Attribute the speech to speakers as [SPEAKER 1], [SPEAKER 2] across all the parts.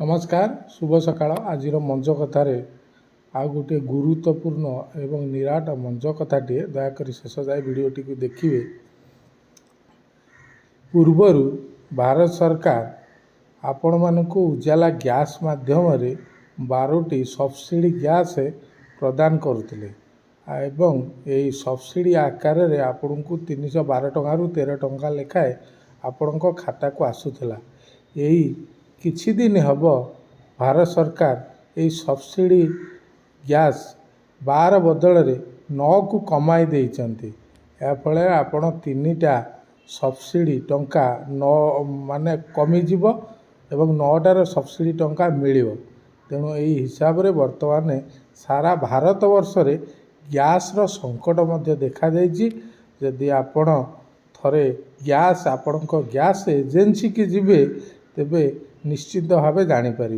[SPEAKER 1] नमस्कार शुभ सकाळ आज मंज कथार आउ गोटे गुरुत्वपूर्ण एवं निराट मंज कथाटे दयाकोरी शेष जाए भिडटी को देखिए। पूर्वर भारत सरकार आपण मानक उजाला गैस माध्यम 12टी सब्सिडी गैस प्रदान करुले एवं यही सब्सिडी आकार में आपण को 312 टंकारु 13 टंका लेखाए आपण खाता को आसूला। यही किछि दिन हब भारत सरकार यही सब्सिडी गैस 12 बदल 9 को कमाई देइचंती। याफल आपण 3टा सब्सिडी टंका 9 माने कमिजिव एवं 9टार सब्सिडी टंका मिलिव। तेणु यही हिसाब रे वर्तमान सारा भारत वर्ष रे गैस रो संकट मध्य देखा जाइछि। यदि आपण थरे गैस आपण गैस एजेंसी की जिबे तेबे निश्चित भाव जानीपर।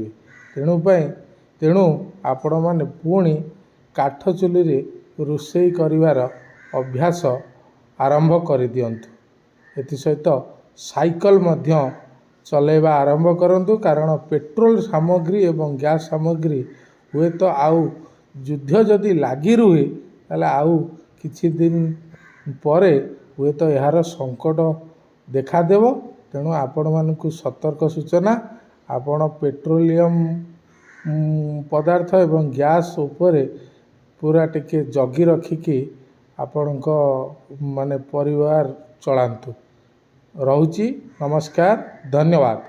[SPEAKER 1] तेणु आपण मैंने पुणी काठ चुली रे रोषेई करिवार अभ्यास आरंभ कर दियंतु। एथि सहित साइकल मध्य चलेबा आरंभ करंतु, कारण पेट्रोल सामग्री एवं गैस सामग्री हुए तो आउ युद्ध जदि लगी रुहे ताले आउ किछि दिन परे हुए तो यार संकट देखा देव। तेणु आपण मानकु सतर्क सूचना, आपण पेट्रोलियम पदार्थ एवं गैस उपरे पूरा टिके जगी रखिकी आपण माने परिवार चलांतु। रहुची नमस्कार, धन्यवाद।